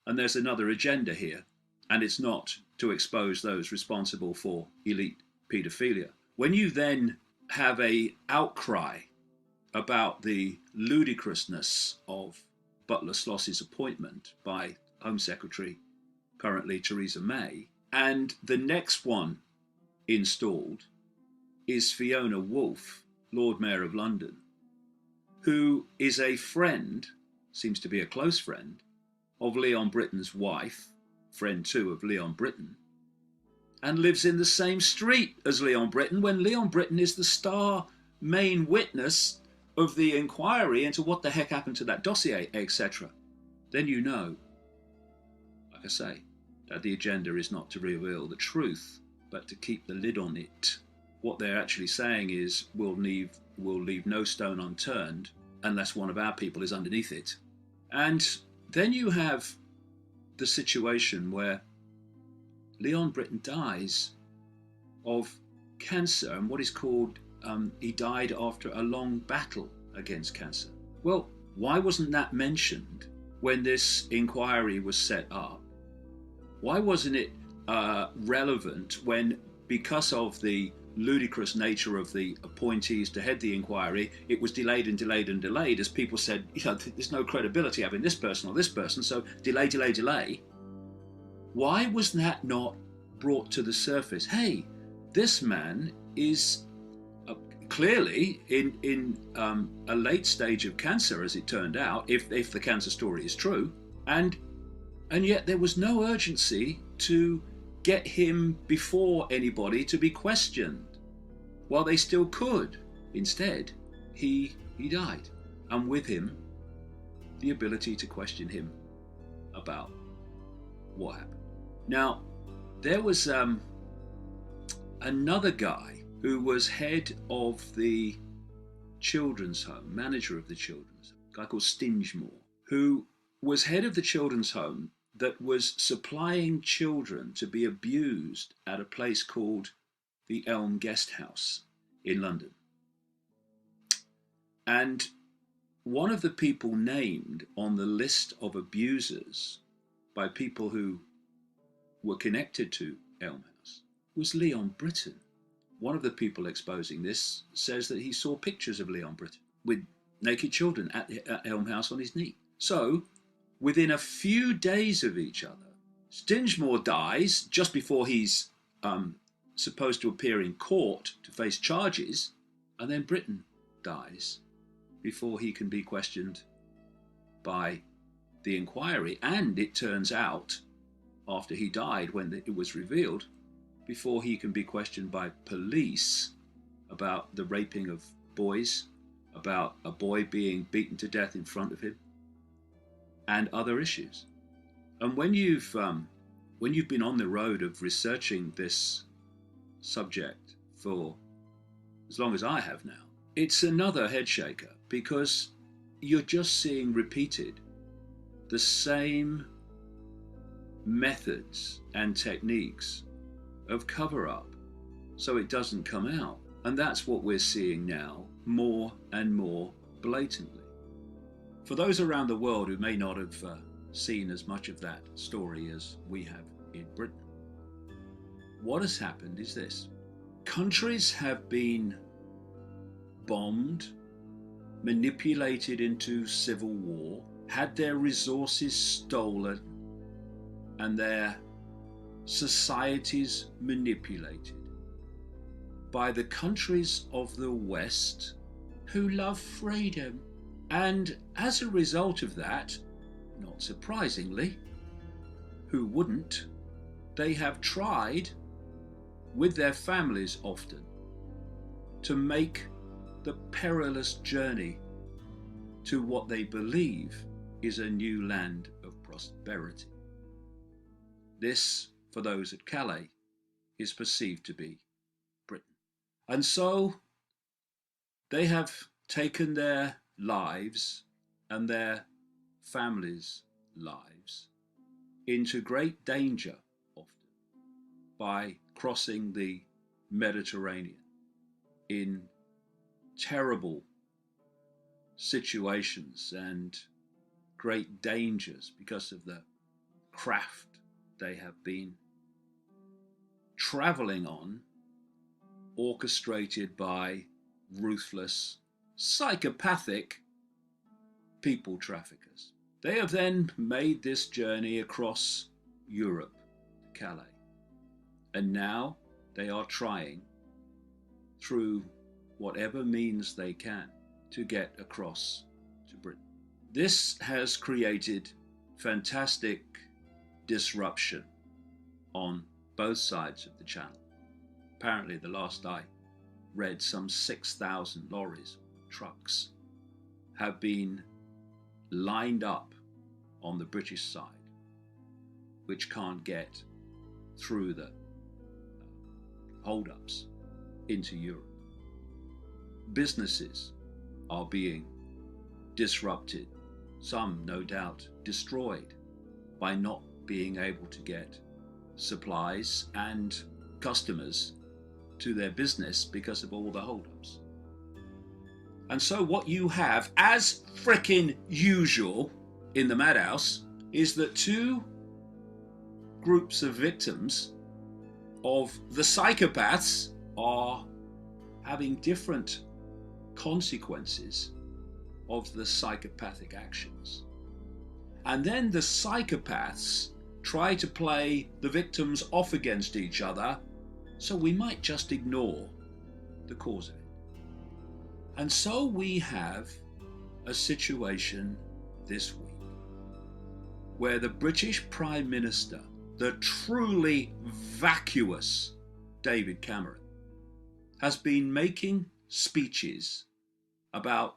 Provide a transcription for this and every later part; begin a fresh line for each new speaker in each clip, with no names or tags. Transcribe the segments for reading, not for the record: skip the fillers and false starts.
And there's another agenda here, and it's not to expose those responsible for elite paedophilia. When you then have a outcry about the ludicrousness of Butler Sloss's appointment by Home Secretary, currently Theresa May, and the next one installed is Fiona Woolf, Lord Mayor of London, who is a friend, seems to be a close friend, of Leon Britton's wife, friend too of Leon Britton, and lives in the same street as Leon Britton when Leon Britton is the star main witness of the inquiry into what the heck happened to that dossier, etc. Then you know, like I say, that the agenda is not to reveal the truth, but to keep the lid on it. What they're actually saying is we'll leave no stone unturned unless one of our people is underneath it. And then you have the situation where Leon Britton dies of cancer and what is called, he died after a long battle against cancer. Well, why wasn't that mentioned when this inquiry was set up? Why wasn't it relevant when, because of the ludicrous nature of the appointees to head the inquiry, it was delayed and delayed and delayed, as people said, there's no credibility having this person or this person, so delay, delay, delay. Why was that not brought to the surface? Hey, this man is clearly in a late stage of cancer, as it turned out, if the cancer story is true, and yet there was no urgency to get him before anybody to be questioned, while they still could. Instead, he died, and with him, the ability to question him about what happened. Now, there was another guy who was head of the children's home, manager of the children's home, a guy called Stingemore, who was head of the children's home that was supplying children to be abused at a place called the Elm Guest House in London. And one of the people named on the list of abusers by people who were connected to Elm House was Leon Britton. One of the people exposing this says that he saw pictures of Leon Britton with naked children at Elm House on his knee. So, within a few days of each other, Stingemore dies just before he's supposed to appear in court to face charges, and then Britton dies before he can be questioned by the inquiry. And it turns out, after he died, when it was revealed, before he can be questioned by police about the raping of boys, about a boy being beaten to death in front of him, and other issues. And when you've been on the road of researching this subject for as long as I have now, it's another head shaker, because you're just seeing repeated the same methods and techniques of cover-up so it doesn't come out. And that's what we're seeing now, more and more blatantly. For those around the world who may not have seen as much of that story as we have in Britain, what has happened is this. Countries have been bombed, manipulated into civil war, had their resources stolen, and their societies manipulated by the countries of the West who love freedom. And as a result of that, not surprisingly, who wouldn't, they have tried, with their families often, to make the perilous journey to what they believe is a new land of prosperity. This, for those at Calais, is perceived to be Britain. And so they have taken their lives and their families' lives into great danger, often, by crossing the Mediterranean in terrible situations and great dangers because of the craft they have been traveling on, orchestrated by ruthless, psychopathic people traffickers. They have then made this journey across Europe to Calais, and now they are trying, through whatever means they can, to get across to Britain. This has created fantastic disruption on both sides of the channel. Apparently, the last I read, some 6,000 lorries, trucks, have been lined up on the British side, which can't get through the hold-ups into Europe. Businesses are being disrupted, some no doubt destroyed, by not being able to get supplies and customers to their business because of all the hold-ups. And so what you have, as frickin' usual in the madhouse, is that two groups of victims of the psychopaths are having different consequences of the psychopathic actions. And then the psychopaths try to play the victims off against each other, so we might just ignore the cause of it. And so we have a situation this week where the British Prime Minister, the truly vacuous David Cameron, has been making speeches about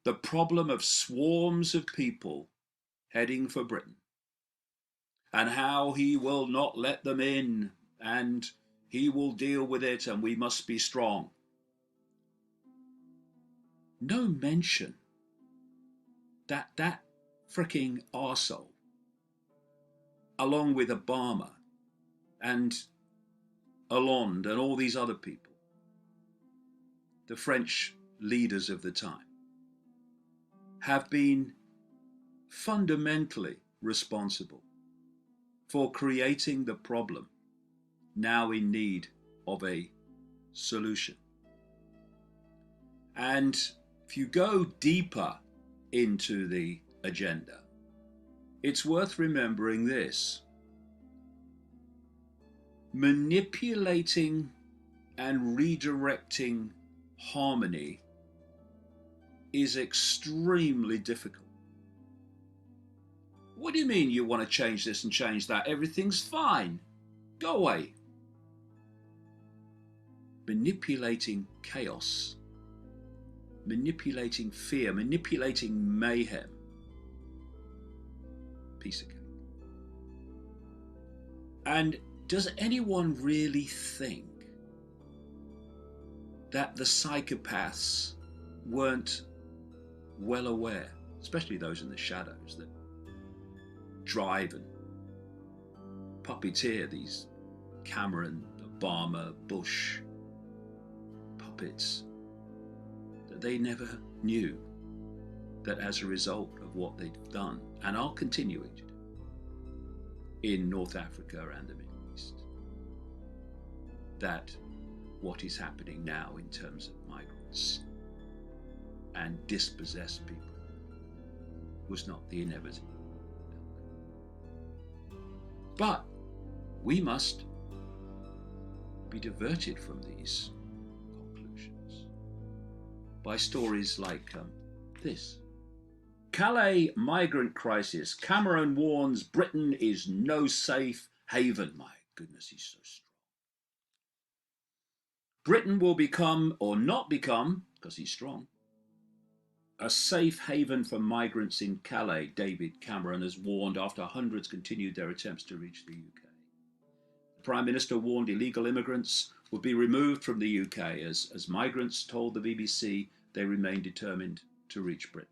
the problem of swarms of people heading for Britain, and how he will not let them in, and he will deal with it, and we must be strong. No mention that that fricking arsehole, along with Obama and Hollande and all these other people, the French leaders of the time, have been fundamentally responsible for creating the problem now in need of a solution. And if you go deeper into the agenda, it's worth remembering this: manipulating and redirecting harmony is extremely difficult. What do you mean you want to change this and change that? Everything's fine. Go away. Manipulating chaos, manipulating fear, manipulating mayhem. Piece of cake. And does anyone really think that the psychopaths weren't well aware, especially those in the shadows, that drive and puppeteer these Cameron, Obama, Bush puppets, that they never knew that as a result of what they'd done and are continuing to do in North Africa and the Middle East, that what is happening now in terms of migrants and dispossessed people was not the inevitable. But we must be diverted from these conclusions by stories like this. Calais migrant crisis. Cameron warns Britain is no safe haven. My goodness, he's so strong. Britain will become, or not become, because he's strong, a safe haven for migrants in Calais, David Cameron has warned after hundreds continued their attempts to reach the UK. The Prime Minister warned illegal immigrants would be removed from the UK as migrants told the BBC they remain determined to reach Britain.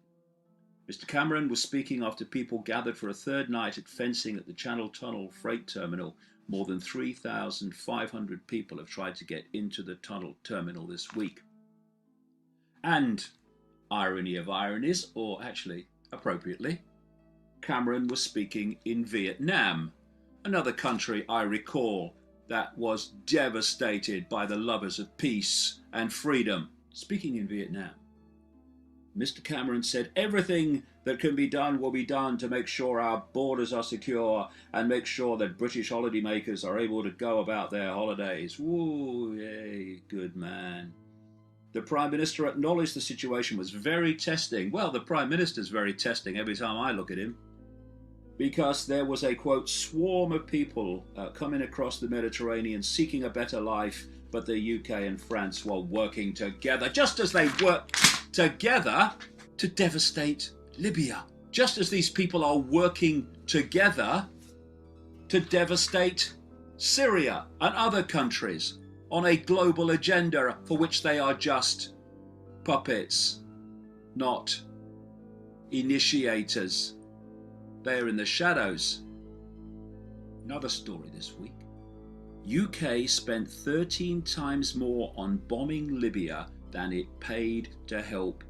Mr Cameron was speaking after people gathered for a third night at fencing at the Channel Tunnel freight terminal. More than 3,500 people have tried to get into the tunnel terminal this week. And irony of ironies, or actually appropriately, Cameron was speaking in Vietnam, another country I recall that was devastated by the lovers of peace and freedom. Speaking in Vietnam, Mr. Cameron said everything that can be done will be done to make sure our borders are secure and make sure that British holidaymakers are able to go about their holidays. Woo, yay, good man. The Prime Minister acknowledged the situation was very testing. Well, the Prime Minister's very testing every time I look at him, because there was a, quote, swarm of people coming across the Mediterranean seeking a better life, but the UK and France were working together, just as they worked together to devastate Libya. Just as these people are working together to devastate Syria and other countries on a global agenda for which they are just puppets, not initiators. They are in the shadows. Another story this week. UK spent 13 times more on bombing Libya than it paid to help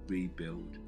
rebuild.